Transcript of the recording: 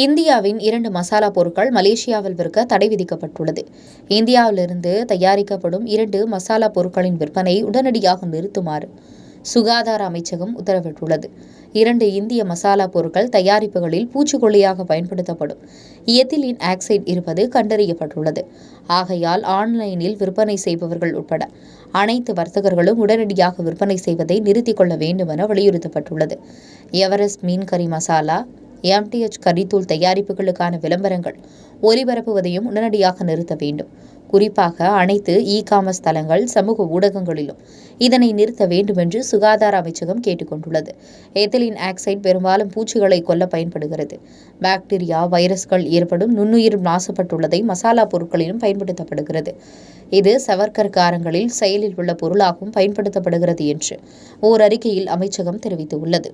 இந்தியாவின் 2 மசாலா பொருட்கள் மலேசியாவில் விற்க தடை விதிக்கப்பட்டுள்ளது. இந்தியாவிலிருந்து தயாரிக்கப்படும் 2 மசாலா பொருட்களின் விற்பனை உடனடியாக நிறுத்துமாறு சுகாதார அமைச்சகம் உத்தரவிட்டுள்ளது. 2 இந்திய மசாலா பொருட்கள் தயாரிப்புகளில் பூச்சிக்கொல்லியாக பயன்படுத்தப்படும் எத்திலீன் ஆக்சைடு இருப்பது கண்டறியப்பட்டுள்ளது. ஆகையால் ஆன்லைனில் விற்பனை செய்பவர்கள் உட்பட அனைத்து வர்த்தகர்களும் உடனடியாக விற்பனை செய்வதை நிறுத்திக் கொள்ள வேண்டும் என வலியுறுத்தப்பட்டுள்ளது. எவரெஸ்ட் மீன் கறி மசாலா, MTH கறித்தூள் தயாரிப்புகளுக்கான விளம்பரங்கள் ஒலிபரப்புவதையும் உடனடியாக நிறுத்த வேண்டும். குறிப்பாக அனைத்து காமர்ஸ் தளங்கள், சமூக ஊடகங்களிலும் இதனை நிறுத்த வேண்டும் என்று சுகாதார அமைச்சகம் கேட்டுக் கொண்டுள்ளது. எத்திலீன் ஆக்சைடு பெரும்பாலும் பூச்சிகளை கொல்ல பயன்படுகிறது. பாக்டீரியா, வைரஸ்கள் ஏற்படும் நுண்ணுயிர் மாசுபட்டுள்ளதை மசாலா பொருட்களிலும் பயன்படுத்தப்படுகிறது. இது சவர்க்கர் காரங்களில் செயலில் உள்ள பொருளாகவும் பயன்படுத்தப்படுகிறது என்று ஓர் அறிக்கையில் அமைச்சகம் தெரிவித்துள்ளது.